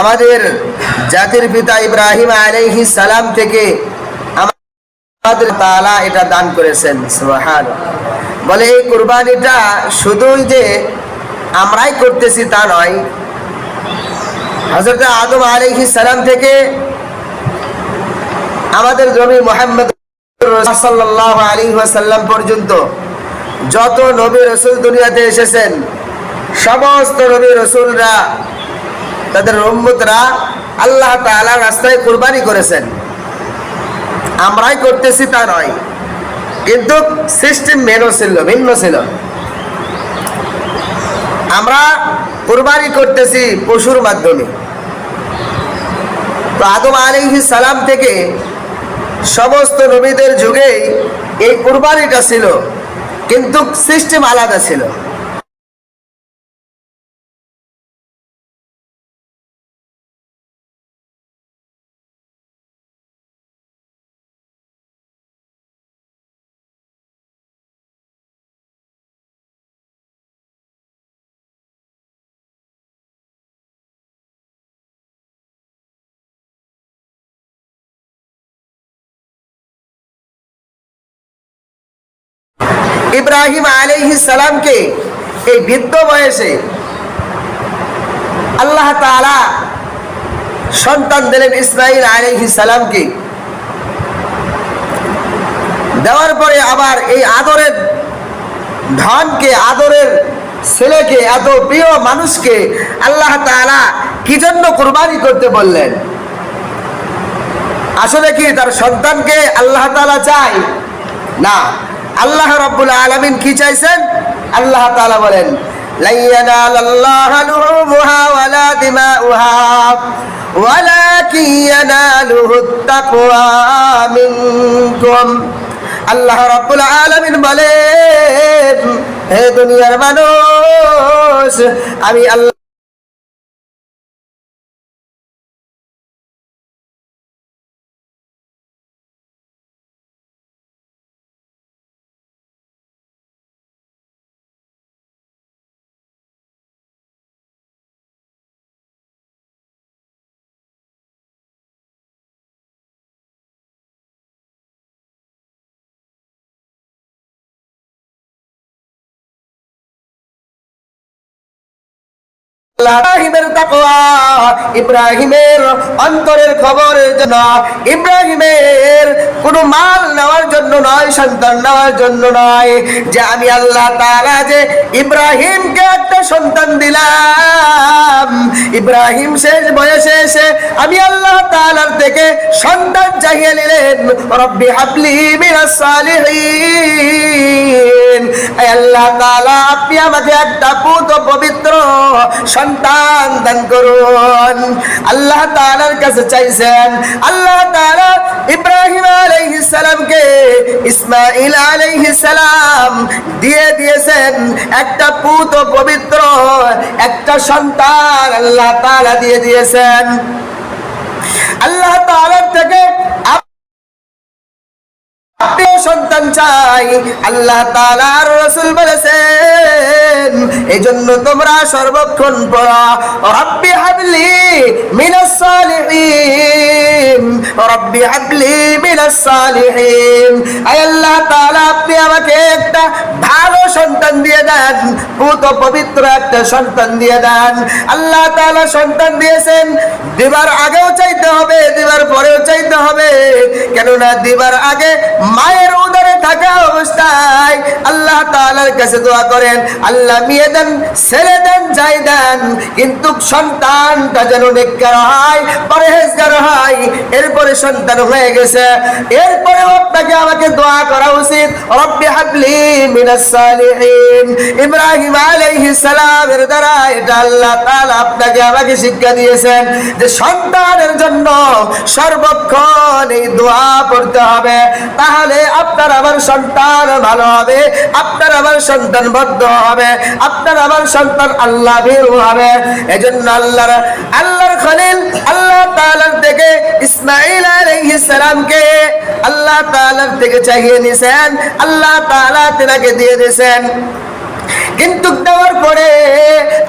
আমাদের জাতির পিতা ইব্রাহিম আলাইহিস সালাম থেকে আমাদের তাআলা এটা দান করেছেন। সুবহানাল্লাহ। বলে এই কুরবানিটা শুধুই যে আমরাই করতেছি তা নয়, হযরত আদম আলাইহিস সালাম থেকে আমাদের নবী মুহাম্মদ সাল্লাল্লাহু আলাইহি ওয়াসাল্লাম পর্যন্ত যত নবী রাসূল দুনিয়াতে এসেছেন, সমস্ত নবী রাসূলরা তাদের উম্মতরা আল্লাহ তাআলার রাস্তায় কুরবানি করেছেন। আমরাই করতেছি তা নয়, কিন্তু সিস্টেম ভিন্ন ছিল। আমরা কুরবানি করতেছি পশুর মাধ্যমে। তো আদম আলাইহিস সালাম থেকে সমস্ত নবীদের যুগে এই কুরবানিটা ছিল, কিন্তু সিস্টেম আলাদা ছিল। ইব্রাহিম আলাইহিস সালামকে এই বৃদ্ধ বয়সে আল্লাহ তাআলা সন্তান দিলেন ইসমাঈল আলাইহিস সালামকে। দেওয়ার পরে আবার এই আদরের ধনকে, আদরের ছেলেকে, এত প্রিয় মানুষকে আল্লাহ তাআলা কি জন্য কুরবানি করতে বললেন? আসলে কি তার সন্তানকে আল্লাহ তাআলা চায়? না, আল্লাহ রাব্বুল আলামিন কি চাইছেন? আল্লাহ তাআলা বলেন, লা ইয়ানালাল্লাহু লুহুমুহা ওয়ালা দিমাউহা ওয়ালাকিন ইয়ানালুহুত তাকওয়া মিনকুম। আল্লাহ রাব্বুল আলামিন বলেন, হে দুনিয়ার মানুষ, আমি আল্লাহ ইব্রাহিমের তাকওয়া, ইব্রাহিমের অন্তরের খবরের জন্য, ইব্রাহিমের কোনো মাল নেওয়ার জন্য নয়, সন্তান নেওয়ার জন্য নয়, যে আমি আল্লাহ তাআলা যে ইব্রাহিমকে একটা সন্তান দিলাম, ইব্রাহিম শেষ বয়সে এসে আমি আল্লাহ তাআলার থেকে সন্তান চাইয়ে নিলেন, রব্বি হাবলি মিনাস সালিহিন। আল্লাহ তাআলা আপনি আমাকে একটা পুত্র পবিত্র সন্তান দান করুন। আল্লাহ তাআলার কাছে চাইছেন। আল্লাহ তাআলা ইব্রাহিম আলাইহিস সালামকে ইসমাঈল আলাইহিস সালাম দিয়ে দিয়েছেন একটা পুত্র পবিত্র একটা সন্তান আল্লাহ তাআলা দিয়ে দিয়েছেন। আল্লাহ তাআলার থেকে সন্তান চাই, আল্লাহ তাআলার রাসূল বলেছেন, এজন্য তোমরা সর্বক্ষণ পড়ো, রব্বি হাবলি মিনাস সালিহিন, রব্বি হাবলি মিনাস সালিহিন। আয় আল্লাহ তাআলা আপনি আমাকে একটা ভালো সন্তান দিয়ে দেন, পুত্র পবিত্র একটা সন্তান দিয়ে দেন। আল্লাহ তাআলা সন্তান দিয়েছেন, দিবার আগেও চাইতে হবে, দিবার পরেও চাইতে হবে। কেননা দিবার আগে মায়ের উদরে থাকা অবস্থায় আল্লাহ তাআলার কাছে দোয়া করেন, আল্লাহ মেয়ে দেন, ছেলে দেন, যাই দেন, কিন্তু সন্তানটা যেন নেককার হয়, পরহেজগার হয়। এরপরে সন্তান হয়ে গেছে, এরপরে আপনাকে আমাকে দোয়া করা উচিত, রব্বি হাবলি মিনাস সালিহিন। ইব্রাহিম আলাইহিস সালামের দ্বারা এটা আল্লাহ তাআলা আপনাকে আমাকে শিক্ষা দিয়েছেন যে সন্তানের জন্য সর্বক্ষণ এই দোয়া পড়তে হবে, তাহলে আপনার আমার সন্তান ভালো হবে, আপনার আমার সন্তান বদ্ধ হবে, আপনার আমার সন্তান আল্লাহ ভীরু হবে। এজন্য আল্লাহর খলিল আল্লাহ তাআলার থেকে ইসমাঈল আলাইহিস সালামকে আল্লাহ তাআলার থেকে চাইয়ে নিয়েছেন, আল্লাহ তাআলা তেনাকে দিয়ে দিয়েছেন। কিন্তু দেওয়ার পরে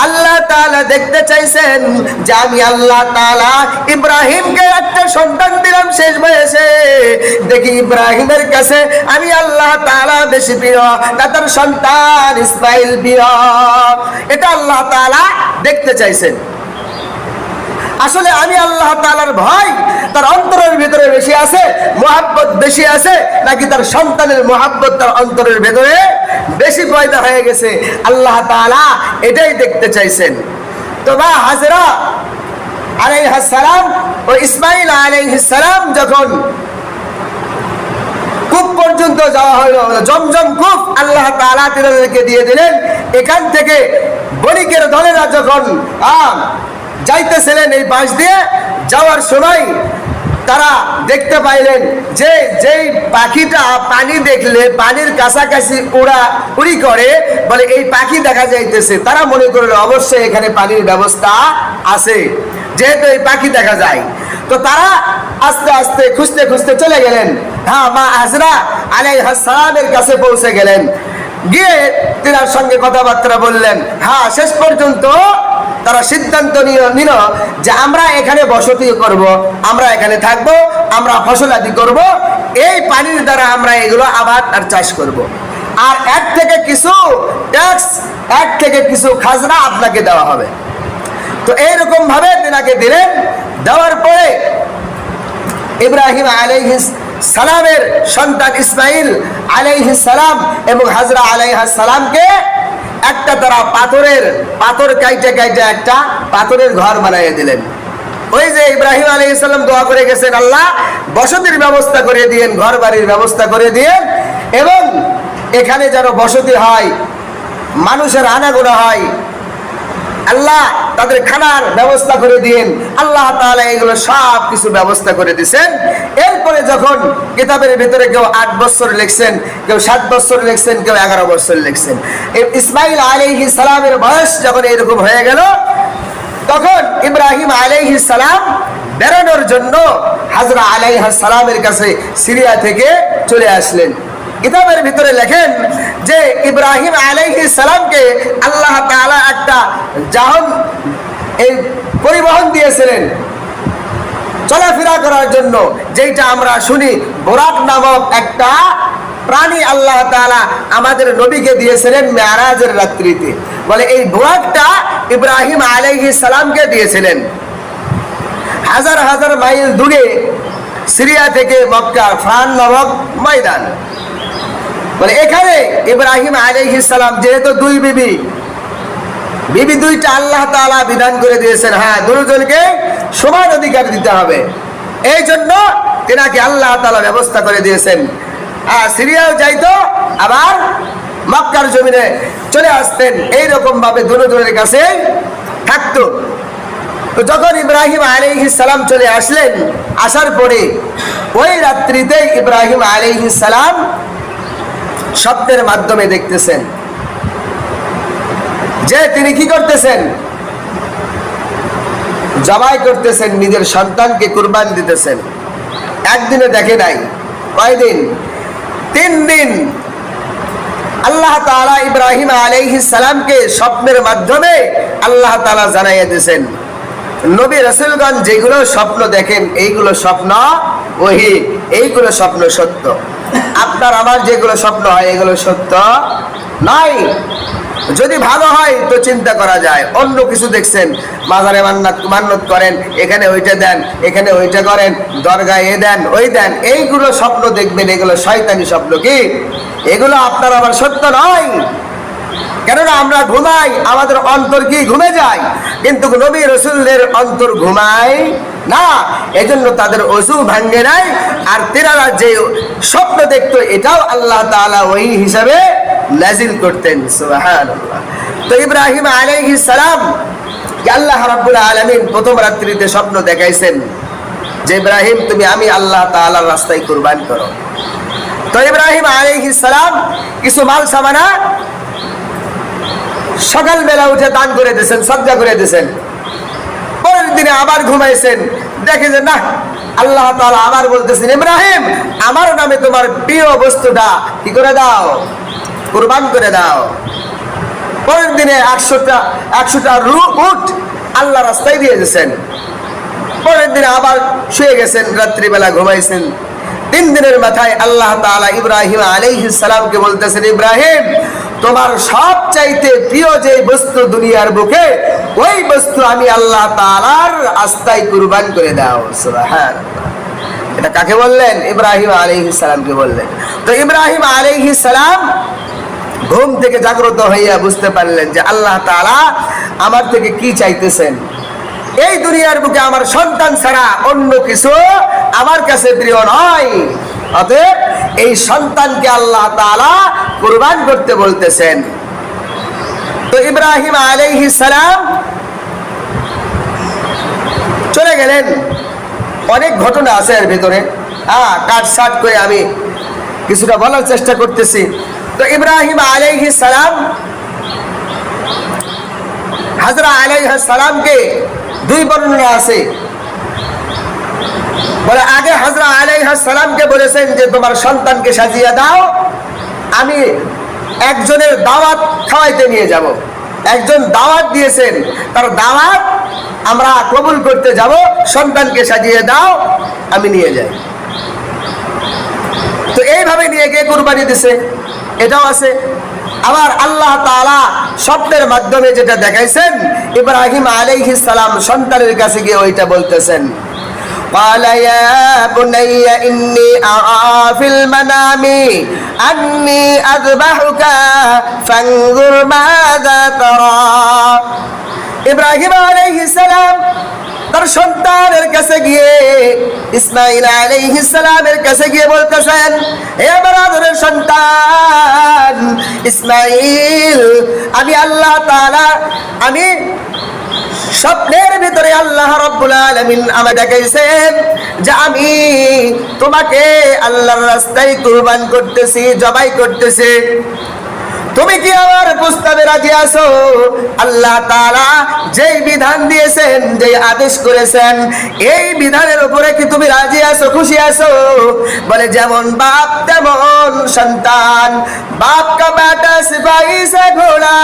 আল্লাহ তাআলা দেখতে চাইছেন যে আমি আল্লাহ তাআলা ইব্রাহিমকে একটা সন্তান দিলাম শেষ বয়সে, দেখি ইব্রাহিমের কাছে আমি আল্লাহ তাআলা বেশি প্রিয় না তার সন্তান ইসমাইল প্রিয়। এটা আল্লাহ তাআলা দেখতে চাইছেন। আসলে আমি আল্লাহ তাআলার ভয় তার অন্তরের ভিতরে বেশি আছে, মুহাব্বত বেশি আছে, নাকি তার সন্তানের মুহাব্বত তার অন্তরের ভিতরে বেশি পয়দা হয়ে গেছে, আল্লাহ তাআলা এটাই দেখতে চাইছেন। তো মা হাজরা আলাইহিস সালাম ও ইসমাইল আলাইহিস সালাম যখন কূপ পর্যন্ত যাওয়া হলো, জমজম কূপ আল্লাহ তাআলা তিনাদেরকে দিয়ে দিলেন। এখান থেকে বণিকের দলেরা যখন যাইতেছিলেন এই পাশ দিয়ে, যাওয়ার সময় তারা দেখতে পাইলেন যে যেই পাখিটা পানি দেখলে পানির কাছাকাছি উড়ি করে, বলে এই পাখি দেখা যাইতেছে। তারা মনে করলো অবশ্যই এখানে পানির ব্যবস্থা আছে, যেহেতু এই পাখি দেখা যায়। তো তারা আস্তে আস্তে খুঁজতে খুঁজতে চলে গেলেন। হ্যাঁ, মা হাজরা আলাইহিস সালামের কাছে পৌঁছে গেলেন, গিয়ে তিনার সঙ্গে কথাবার্তা বললেন। হ্যাঁ, শেষ পর্যন্ত তারা সিদ্ধান্ত নিল যে আমরা এখানে বসতি করব, আমরা এখানে থাকব, আমরা ফসলাদি করব, এই পানির দ্বারা আমরা এগুলো আবাদ আর চাষ করব, আর এক থেকে কিছু ট্যাক্স, এক থেকে কিছু খাজনা আপনাকে দেওয়া হবে। তো এইরকম ভাবে তিনাকে দিলেন। দেওয়ার পরে ইব্রাহিম আলাইহিস সালামের সন্তান ইসমাইল আলাইহিস সালাম এবং হাজরা আলাইহিস সালামকে একটা তারা পাথর কাইটে একটা পাথরের ঘর বানিয়ে দিলেন। ওই যে ইব্রাহিম আলাইহিস সালাম দোয়া করে গেছেন, আল্লাহ বসতির ব্যবস্থা করে দিয়েন, ঘর বাড়ির ব্যবস্থা করে দিয়েন, এবং এখানে যেন বসতি হয়, মানুষের আনাগোনা হয়, আল্লাহ তাদের খানার ব্যবস্থা করে দিয়েন। আল্লাহ তাআলা এগুলো সব কিছু ব্যবস্থা করে দিয়েছেন। এরপরে যখন কিতাবের ভিতরে কেউ 8 বছর লিখছেন, কেউ 7 বছর লিখছেন, কেউ 11 বছর লিখছেন, ইসমাইল আলাইহিস সালামের বয়স যখন এরকম হয়ে গেল, তখন ইব্রাহিম আলাইহিস সালাম বেরোনোর জন্য হাজরা আলাইহিস সালামের কাছে সিরিয়া থেকে চলে আসলেন। কিতাবের ভিতরে লেখেন যে ইব্রাহিম আলাইহিস সালামকে আল্লাহ তাআলা একটা জাহান এই পরিবহন দিয়েছিলেন চলাফেরা করার জন্য, যেটা আমরা শুনি বোরাক নামক একটা প্রাণী আল্লাহ তাআলা আমাদের নবীকে দিয়েছিলেন মেরাজের রাত্রিতে। বলে এই বোরাকটা ইব্রাহিম আলাইহিস সালামকে দিয়েছিলেন। হাজার হাজার মাইল দূরে সিরিয়া থেকে মক্কা ফান নামক ময়দান, বলে এখানে ইব্রাহিম আলাইহিস সালাম যেহেতু দুই বিবি দুইটা আল্লাহ তাআলা বিধান করে দিয়েছেন, হ্যাঁ দুজনকে সমান অধিকার দিতে হবে, এই জন্য তেনাকে আল্লাহ তাআলা ব্যবস্থা করে দিয়েছেন। সিরিয়াও যাইতো, আবার মক্কার জমিনে চলে আসতেন, এইরকম ভাবে দুজনের কাছে থাকতো। তো যখন ইব্রাহিম আলাইহিস সালাম চলে আসলেন, আসার পরে ওই রাত্রিতে ইব্রাহিম আলাইহিস সালাম স্বপ্নের মাধ্যমে দেখতেছেন যে তিনি কি করতেছেন, জবাই করতেছেন, নিজের সন্তানকে কুরবান দিতেছেন। একদিনে দেখে নাই, কয়দিন? 3 দিন আল্লাহ তাআলা ইব্রাহিম আলাইহিস সালামকে স্বপ্নের মাধ্যমে আল্লাহ তাআলা জানাইয়া দিয়েছেন। নবী রাসূলগণ যেগুলো স্বপ্ন দেখেন এইগুলো স্বপ্ন ওহী, এইগুলো স্বপ্ন সত্য। আপনার আমার যেগুলো স্বপ্ন হয় এগুলো সত্য নয়। যদি ভালো হয় তো চিন্তা করা যায়, অন্য কিছু দেখছেন, মাজারে মান্নত করেন, এখানে ওইটা দেন, এখানে ওইটা করেন, দরগায় এ দেন ওই দেন, এইগুলো স্বপ্ন দেখবেন, এগুলো শয়তানি স্বপ্ন। কি এগুলো আপনার আমার সত্য নয়। কেননা আমরা ঘুমাই, আমাদের অন্তর কি ঘুমে যায়, কিন্তু নবী রাসূলদের অন্তর ঘুমায় না, এজন্য তাদের ওযু ভাঙে নাই। আর তেনারা যে স্বপ্ন দেখতো এটাও আল্লাহ তাআলা ওই হিসাবে নাজিল করতেন। সুবহানাল্লাহ। তো ইব্রাহিম আলাইহিস সালাম আল্লাহ রাব্বুল আলামিন প্রথম রাত্রিতে স্বপ্ন দেখাইছেন যে ইব্রাহিম তুমি আমি আল্লাহ তাআলার রাস্তায় কুরবান করো। তো ইব্রাহিম আলাইহিস সালাম কিছু মাল সামানা সকালবেলা উঠে দান করে দিয়েছেন, সদকা করে দিয়েছেন। পরের দিনে আবার ঘুমাইছেন, দেখে যে না, আল্লাহ তাআলা আবার বলতেছেন ইব্রাহিম আমার নামে তোমার প্রিয় বস্তুটা কি করে দাও, কুরবান করে দাও। পরের দিনে 100টা উট আল্লাহ রাস্তায় দিয়ে গেছেন। পরের দিনে আবার শুয়ে গেছেন, রাত্রিবেলা ঘুমাইছেন। 3 দিনের মাথায় আল্লাহ তাআলা ইব্রাহিম আলাইহিস সালামকে বলতেছেন, ইব্রাহিম, তোমার সবচাইতে প্রিয় যে বস্তু দুনিয়ার বুকে, ওই বস্তু আমি আল্লাহ তাআলার রাস্তায় কুরবান করে দাও। সুবহানাল্লাহ। এটা কাকে বললেন? ইব্রাহিম আলাইহিস সালামকে বললেন। তো ইব্রাহিম আলাইহিস সালাম ঘুম থেকে জাগ্রত হইয়া বুঝতে পারলেন যে আল্লাহ তাআলা আমার থেকে কি চাইতেছেন। এই দুনিয়ার বুকে আমার সন্তান ছাড়া অন্য কিছু আমার কাছে প্রিয় নয়, অতএব এই সন্তানকে আল্লাহ তাআলা কুরবান করতে বলতেছেন। তো ইব্রাহিম আলাইহিস সালাম চলে গেলেন। অনেক ঘটনা আছে এর ভিতরে, কাটসাট করে আমি কিছুটা বলার চেষ্টা করতেছি। তো ইব্রাহিম আলাইহিস সালাম হাজরা আলাইহিস সালামকে 2 বর্ণনা আছে। বলে আগে হাজরা আলাইহিস সালামকে বলেছেন যে তোমার সন্তানকে সাজিয়ে দাও, আমি একজনের দাওয়াত খাওয়াইতে নিয়ে যাব। একজন দাওয়াত দিয়েছেন, তার দাওয়াত আমরা কবুল করতে যাব, সন্তানকে সাজিয়ে দাও, আমি নিয়ে যাই। তো এইভাবে নিয়ে গিয়ে কুরবানি দিছে, এটাও আছে। আবার আল্লাহ তাআলা স্বপ্নের মাধ্যমে যেটা দেখাইছেন, ইব্রাহিম আলাইহিস সালাম সন্তানের কাছে গিয়ে ওইটা বলতেছেন। قال يا بني إني أرى في المنام أني أذبحك فانظر ماذا ترى। ইব্রাহিম আলাইহিস সালাম তার সন্তানের কাছে গিয়ে, ইসমাঈল আলাইহিস সালামের কাছে গিয়ে বলতেছেন, হে আমার আদরের সন্তান ইসমাঈল, আমি আল্লাহ তাআলা, আমি স্বপ্নের ভিতরে আল্লাহ রাব্বুল আলামিন আমাকে দেখাইছেন যে আমি তোমাকে আল্লাহর রাস্তায় কুরবান করতেছি, জবাই করতেছি। তুমি কি আমার প্রস্তাবে রাজি আছো? আল্লাহ তাআলা যেই বিধান দিয়েছেন, যেই আদেশ করেছেন, এই বিধানের উপরে কি তুমি রাজি আছো, খুশি আছো? বলে যেমন বাপ তেমন সন্তান। বাপ কা বেটা সিপাही से घोड़ा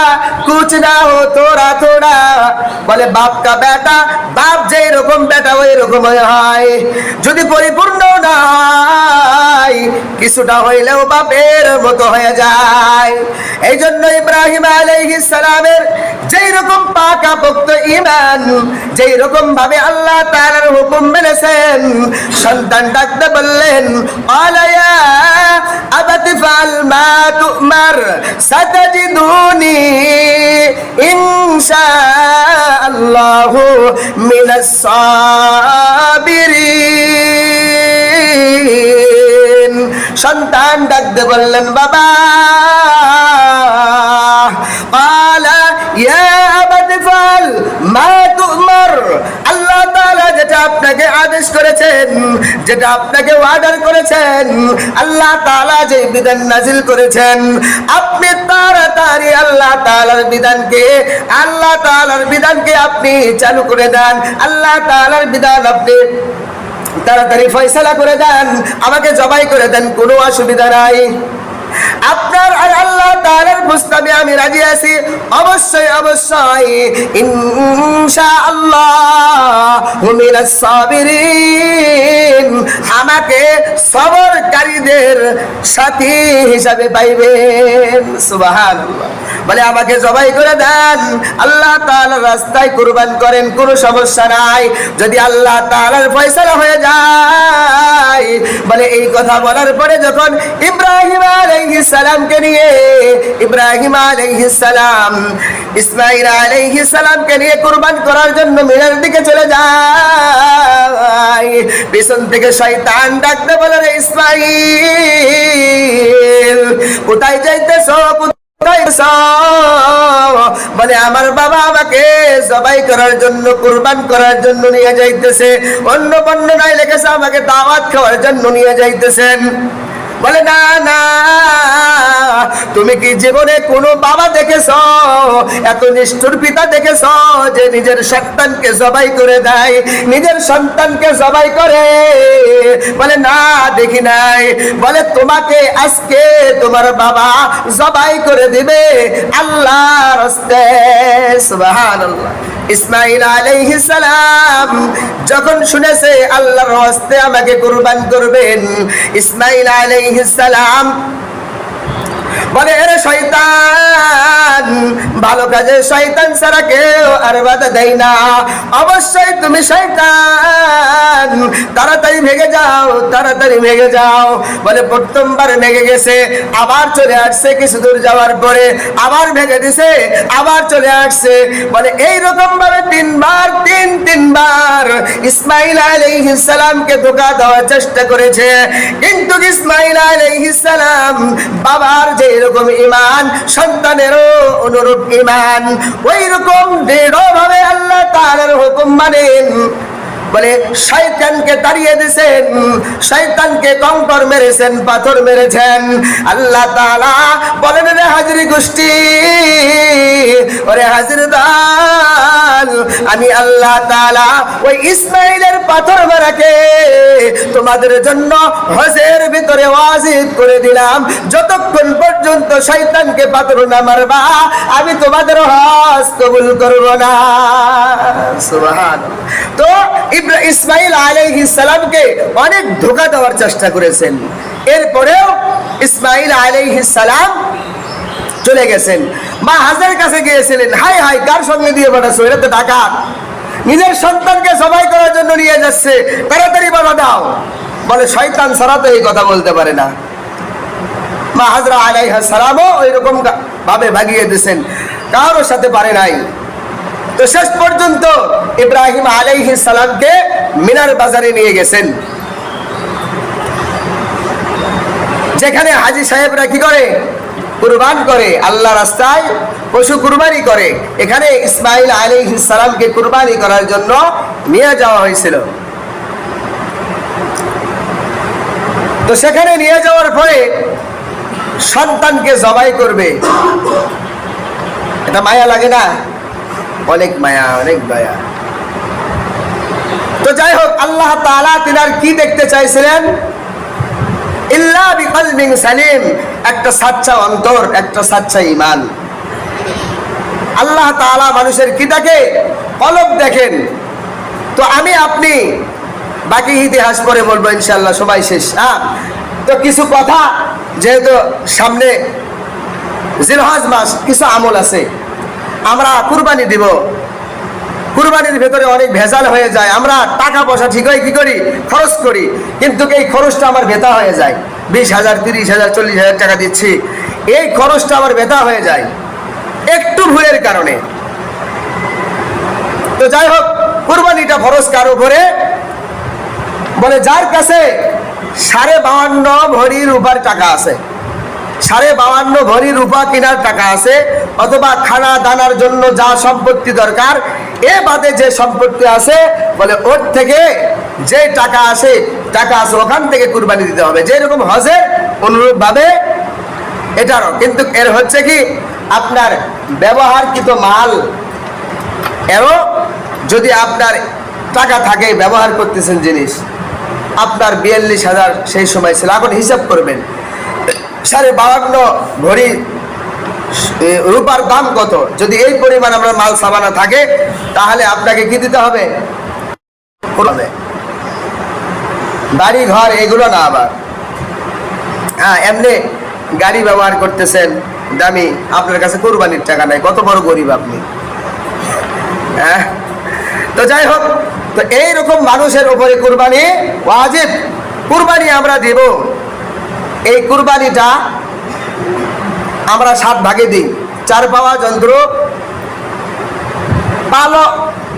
कुछ ना हो थोड़ा थोड़ा। বলে বাপ কা বেটা, বাপ যেই রকম বেটা ওই রকম হয়। যদি পরিপূর্ণ না হয়, কিছুটা হইলেও বাপের মতো হয়ে যায়। এই জন্য ইব্রাহিম আলাইহিস সালামের যেই রকম পাকাপোক্ত ঈমান, যেই রকম ভাবে আল্লাহ তাআলার হুকুম মেনেছেন, সন্তান ডাকতে বললেন, আলা ইয়া আবাতি ফাল মা তুমার সাতাজিদুনি ইনশাআল্লাহু মিনাস সাবিরিন। সন্তান ডাকতে বললেন, বাবা। ক্বালা ইয়া আবাতি ফাল মা তুমার। আল্লাহ তাআলা যেটা আপনাকে আদেশ করেছেন, যেটা আপনাকে অর্ডার করেছেন, আল্লাহ তাআলা যে বিধান নাযিল করেছেন, আপনি তাড়াতাড়ি আল্লাহ তাআলার বিধানকে আপনি চালু করে দেন। আল্লাহ তাআলার বিধান আপনি তাড়াতাড়ি ফয়সালা করে দেন, আমাকে জবাই করে দেন, কোনো অসুবিধা নাই। আপনার আর আল্লাহ তাআলার প্রস্তাবে আমি রাজি আছি। অবশ্যই অবশ্যই ইনশাআল্লাহু মিনাস সাবিরিন, আমাকে সবরকারীদের সাথী হিসাবে পাইবেন। সুবহানাল্লাহ। বলে আমাকে জবাই করে দেন, আল্লাহ তাআলার রাস্তায় কুরবান করেন, কোনো সমস্যা নাই, যদি আল্লাহ তাআলার ফয়সালা হয়ে যায়। বলে এই কথা বলার পরে যখন ইব্রাহিম আলাইহিস সালামকে নিয়ে, ইব্রাহিম আলাইহিস সালাম ইসমাঈল আলাইহিস সালামকে নিয়ে কুরবান করার জন্য মিনার দিকে চলে যায়, পিছন থেকে শয়তান ডাকতে বলে, রে ইসমাঈল, কোথায় যাইতেছো? বলে আমার বাবা আমাকে জবাই করার জন্য, কুরবান করার জন্য নিয়ে যাইতেছে। অন্য বর্ণনায় লেখেছে আমাকে দাওয়াত খাওয়ার জন্য নিয়ে যাইতেছেন। বলে না না, তুমি কি জীবনে কোনো বাবা দেখেছ, এত নিষ্ঠুর পিতা দেখেছ যে নিজের সন্তানকে জবাই করে দেয়, নিজের সন্তানকে জবাই করে? বলে না, দেখি নাই। বলে তোমাকে আজকে তোমার বাবা জবাই করে দিবে আল্লাহর হস্তে। সুবহানাল্লাহ। ইসমাঈল আলাইহিস সালাম যখন শুনেছে আল্লাহর হস্তে আমাকে কুরবান করবেন, ইসমাঈল আলাইহিস সালাম বলে, এরে শয়তান, ভালো কাজে শয়তান ছাড়া কেউ আর বাধা দেয় না, অবশ্যই তুমি শয়তান, তাড়াতাড়ি ভেগে যাও, তাড়াতাড়ি ভেগে যাও। বলে প্রথমবার ভেগে গেছে, আবার চলে আসছে, কিছু দূর যাওয়ার পরে আবার ভেগে দিছে, আবার চলে আসছে। বলে এইরকম ভাবে তিনবার ইসমাঈল আলাইহিস সালামকে ধোঁকা দেওয়ার চেষ্টা করেছে, কিন্তু ইসমাঈল আলাইহিস সালাম বাবার যে এরকম ঈমান, সন্তানেরও অনুরূপ ঈমান, ওই রকম দৃঢ়ভাবে আল্লাহ তাআলার হুকুম মানেন। বলে শয়তানকে তাড়িয়ে দিয়েছেন, শয়তানকে কঙ্কর মেরেছেন, পাথর মেরেছেন। আল্লাহ তাআলা বলেন, রে হাজরি গোষ্ঠী, ওরে হাজির দল, আমি আল্লাহ তাআলা ওই ইসমাঈলের পাথর মারাকে তোমাদের জন্য হজের ভিতরে ওয়াজিব করে দিলাম। যতক্ষণ পর্যন্ত শয়তানকে পাথর না মারবা, আমি তোমাদের হজ কবুল করব না। সুবহানাল্লাহ। তো ইসমাঈল আলাইহিস সালামকে অনেক ধোঁকা দেওয়ার চেষ্টা করেছেন, এরপরেও ইসমাঈল আলাইহিস সালাম চলে গেছেন। মা হাজের কাছে গিয়েছিলেন, হাই হাই, কার সঙ্গে দিয়ে পাঠাচ্ছো, এটা তো ডাকাত, নিজের সন্তানকে জবাই করার জন্য নিয়ে যাচ্ছে, তাড়াতাড়ি বাধা দাও। বলে শয়তান ছাড়া তো এই কথা বলতে পারে না। মা হাজরা আলাইহিস সালামও ওইরকম ভাবে ভাগিয়ে দিয়েছেন, কারোর সাথে পারে নাই। তো শেষ পর্যন্ত ইব্রাহিম আলাইহিস সালামকে মিনার বাজারে নিয়ে গেছেন, যেখানে হাজী সাহেবরা কি করে, কুরবান করে, আল্লাহ রাস্তায় পশু কুরবানি করে। এখানে ইসমাঈল আলাইহিস সালামকে কুরবানি করার জন্য নিয়ে যাওয়া হয়েছিল। তো সেখানে নিয়ে যাওয়ার পরে সন্তানকে জবাই করবে, এটা মায়া লাগে না? অনেক মায়া, অনেক মায়া। তো যাই হোক, আল্লাহ তাআলা তিনার কি দেখতে চাইছিলেন? ইল্লা বিকলবিন সালিম, একটা সাচ্চা অন্তর, একটা সাচ্চা ঈমান। আল্লাহ তাআলা মানুষের কি দেখে? কলব দেখেন। তো আমি আপনি বাকি ইতিহাস পরে বলবো ইনশাআল্লাহ, সময় শেষ। তো কিছু কথা, যেহেতু সামনে জিলহজ মাস, কিছু আমল আছে, আমরা কুরবানি দিব, কুরবানির ভেতরে অনেক ভেজাল হয়ে যায়। আমরা টাকা পয়সা ঠিকই কি করি, খরচ করি, কিন্তু এই খরচটা আমার বেতা হয়ে যায়। 20,000, 30,000, 40,000 টাকা দিচ্ছি, এই খরচটা আমার বেতা হয়ে যায় একটু ভুলের কারণে। তো যাই হোক, কুরবানিটা ফরজ কার উপরে? বলে যার কাছে 52.5 ভরি রূপার টাকা আছে, 52.5 ভরি রূপা কেনার টাকা আছে, অথবা খানা দানার জন্য যা সম্পত্তি দরকার, এ বাদে যে সম্পত্তি আছে, বলে ওর থেকে যে টাকা আছে ওখান থেকে কুরবানি দিতে হবে। যেরকম হজের অনুরূপ ভাবে এটারও, কিন্তু এর হচ্ছে কি, আপনার ব্যবহারকৃত মাল, এরও যদি আপনার টাকা থাকে, ব্যবহার করতেছেন জিনিস, আপনার 42,000 সেই সময় ছিল, এখন হিসাব করবেন 52.5 ভরি রূপার দাম কত। যদি এই পরিমাণ আমরা মাল সাবানা থাকে, তাহলে আপনাকে কি দিতে হবে? বাড়ি ঘর এগুলো না, আবার এমনি গাড়ি ব্যবহার করতেছেন দামি, আপনার কাছে কুরবানির টাকা নাই, কত বড় গরিব আপনি। তো যাই হোক, তো এইরকম মানুষের উপরে কুরবানি ওয়াজিব। কুরবানি আমরা দিব, এই কুরবানিটা আমরা 7 ভাগে দিই। 4 পাওয়া যন্ত্র,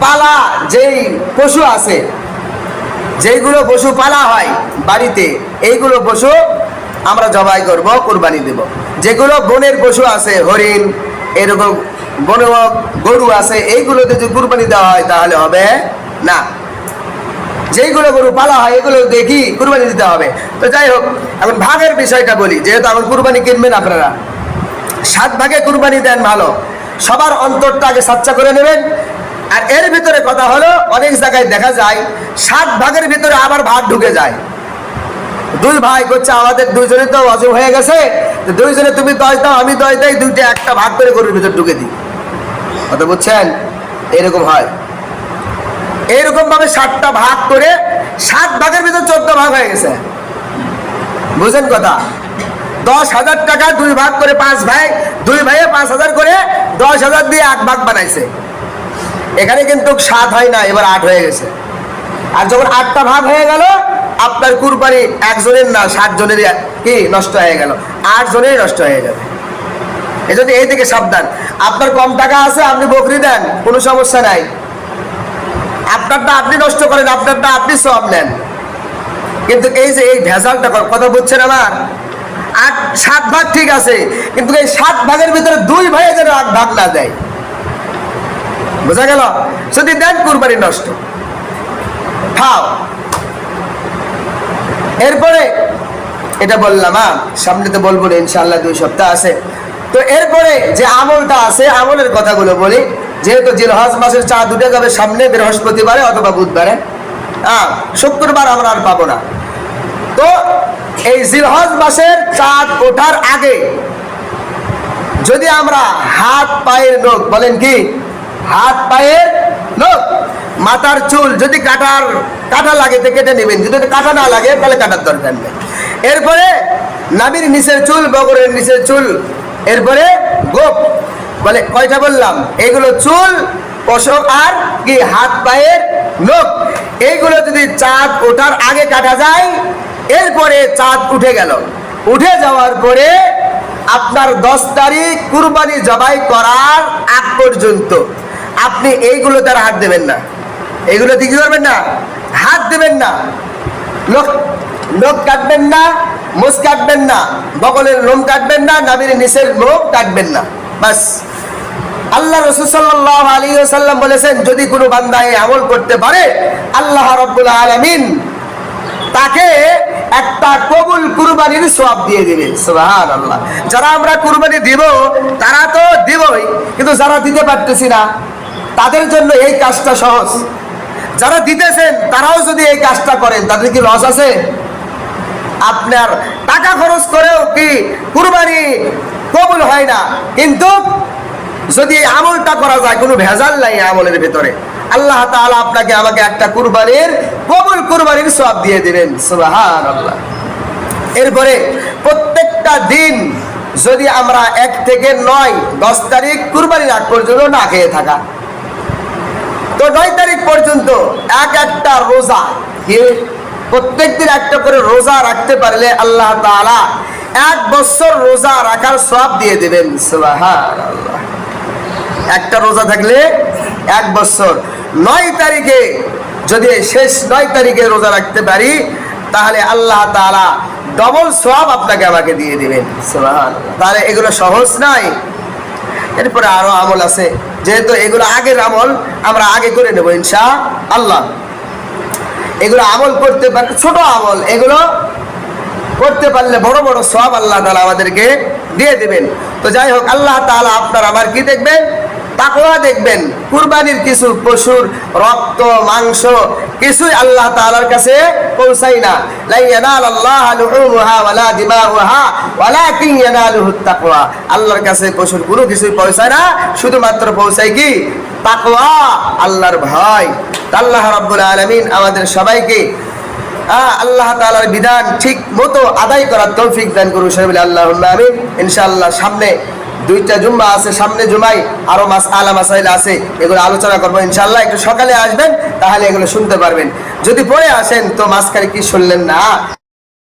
পালা যেই পশু আছে, যেইগুলো পশু পালা হয় বাড়িতে, এইগুলো পশু আমরা জবাই করব, কুরবানি দেব। যেগুলো বনের পশু আছে, হরিণ, এরকম বন গরু আছে, এইগুলোতে যদি কুরবানি দেওয়া হয় তাহলে হবে না। যেইগুলো গরু পালা হয় এগুলো দেখি কুরবানি দিতে হবে। তো যাই হোক, এখন ভাগের বিষয়টা বলি, যেহেতু এখন কুরবানি কিনবেন আপনারা, 7 ভাগে কুরবানি দেন ভালো, সবার অন্তরটা আগে সাচ্চা করে নেবেন। আর এর ভিতরে কথা হলো, অনেক জায়গায় দেখা যায় 7 ভাগের ভিতরে আবার ভাগ ঢুকে যায়। 2 ভাই করছে আমাদের 2 জনে তো অজব হয়ে গেছে, 2 জনে তুমি 10 দাও আমি 10 দেই, 2টা একটা ভাগ করে গরুর ভিতর ঢুকে দিই। কথা বুঝছেন? এরকম হয়। এইরকম ভাবে 7টা ভাগ করে 7 ভাগের ভিতর 14 ভাগ হয়ে গেছে। বুঝেন কথা? 10,000 টাকা 2 ভাগ করে 5 ভাই, 2 ভাইয়ে 5,000 করে 10,000 দিয়ে 1 ভাগ বানাইছে। এখানে কিন্তু 7 হয় না, এবার 8 হয়ে গেছে। আর যখন 8টা ভাগ হয়ে গেল, আপনার কুরবানি একজনের না 7 জনের কি নষ্ট হয়ে গেল, 8 জনেরই নষ্ট হয়ে যাবে। এজন্য এই থেকে সাবধান। আপনার কম টাকা আছে, আপনি বকরি দেন, কোনো সমস্যা নাই। আপনারটা আপনি নষ্ট করেন, আপনারটা আপনি সব নেন। কিন্তু এই যে এই ভেজালটা, কথা বুঝছেন আমার? 7 ভাগ ঠিক আছে, কিন্তু এই 7 ভাগের ভিতরে 2 ভাইয়ে যেন 8 ভাগ না দেয়। বোঝা গেল? যদি দেন কুরবানি নষ্ট। খাও। এরপরে এটা বললাম, সামনে তো বলবো না ইনশাআল্লাহ, 2 সপ্তাহ আছে। তো এরপরে যে আমলটা আছে, আমলের কথাগুলো বলি। যেহেতু জিলহজ মাসের চাঁদ উঠে যাবে সামনে বৃহস্পতিবারে অথবা বুধবারে, শুক্রবার আমরা আর পাবো না। তো এই জিলহজ মাসের চাঁদ ওঠার আগে যদি আমরা হাত পায়ের নখ, বলেন কি, হাত পায়ের নখ, মাথার চুল যদি কাটা লাগে তো কেটে নেবেন, যদি কাটা না লাগে তাহলে কাটার দরকার নেই। এরপরে নাভির নিচের চুল, বগরের নিচের চুল, এরপরে গোপ, বলে কয়টা বললাম? এইগুলো চুল, পশম আর কি হাত পায়ের নখ, এইগুলো যদি চাঁদ ওঠার আগে কাটা যায়, এরপরে চাঁদ উঠে গেল, উঠে যাওয়ার পরে আপনার 10 তারিখ কুরবানি জবাই করার আগ পর্যন্ত আপনি এইগুলো তার হাত দেবেন না। এইগুলোতে কি করবেন না? হাত দেবেন না। নখ কাটবেন না, মুছ কাটবেন না, বগলের লোম কাটবেন না, নাভির নিচের লোম কাটবেন না। বাস। আল্লাহ রাসূল সাল্লাল্লাহু আলাইহি ওয়াসাল্লাম বলেছেন, যদি কোনো বান্দা এই আমল করতে পারে, আল্লাহ রাব্বুল আলামিন তাকে একটা কবুল কুরবানির সওয়াব দিয়ে দিবে। সুবহানাল্লাহ। যারা আমরা কুরবানি দিব তারা তো দিবই, কিন্তু যারা দিতে পারতেছি না তাদের জন্য এই কাজটা সহজ। যারা দিতেছেন তারাও যদি এই কাজটা করেন, তাদের কি লস আছে? আপনার টাকা খরচ করেও কি কুরবানি কবুল হয় না, কিন্তু যদি এই আমলটা করা যায়, কোনো ভেজাল নাই আমলের ভিতরে, আল্লাহ তাআলা আপনাকে আমাকে একটা কুরবানির কবুল কুরবানির সওয়াব দিয়ে দিবেন। সুবহানাল্লাহ। এরপরে প্রত্যেকটা দিন যদি আমরা 1 থেকে 9, 10 তারিখ কুরবানির আগ পর্যন্ত না খেয়ে থাকা, তো 9 তারিখ পর্যন্ত একটা রোজা, প্রত্যেকদিন একটা করে রোজা রাখতে পারলে আল্লাহ তাআলা 1 বছর রোজা রাখার সওয়াব দিয়ে দিবেন। সুবহানাল্লাহ। একটা রোজা থাকলে 1 বছর। 9 তারিখে যদি শেষ 9 তারিখে রোজা রাখতে পারি, তাহলে আল্লাহ তাআলা ডবল সওয়াব আপনাকে আমাকে দিয়ে দিবেন। সুবহানাল্লাহ। তাহলে এগুলো সহজ নাই। এরপরে আরো আমল আছে, যেহেতু এগুলো আগের আমল, আমরা আগে করে নেব ইনশাআল্লাহ। এগুলো আমল করতে পারলে, ছোট আমল, এগুলো করতে পারলে বড় বড় সওয়াব আল্লাহ তাআলা আমাদেরকে দিয়ে দিবেন। তো যাই হোক, আল্লাহ তাআলা আপনার আমার কি দেখবেন? তাকওয়া দেখবেন। কুরবানির কিছু পশুর রক্ত, মাংস কিছুই আল্লাহ তাআলার কাছে পৌঁছায় না। লা ইয়ানালাল্লাহু লুহুমুহা ওয়ালা দিমাউহা ওয়ালাকিন ইয়ানালুহুত তাকওয়া। আল্লাহর কাছে পশুর কোনো কিছুই পৌঁছায় না, শুধুমাত্র পৌঁছায় কি? তাকওয়া, আল্লাহর ভয়। আল্লাহ রাব্বুল আলামিন আমাদের সবাইকে আল্লাহ তাআলার বিধান ঠিক মতো আদায় করার তৌফিক দান করুন। আল্লাহুম্মা আমিন। ইনশাআল্লাহ সামনে 2টা জুম্মা আছে, সামনে জুমায় আরো মাসআলা মাসাইল আছে, এগুলো আলোচনা করবো ইনশাআল্লাহ। একটু সকালে আসবেন, তাহলে এগুলো শুনতে পারবেন। যদি পরে আসেন তো মাঝখানে কি শুনলেন না।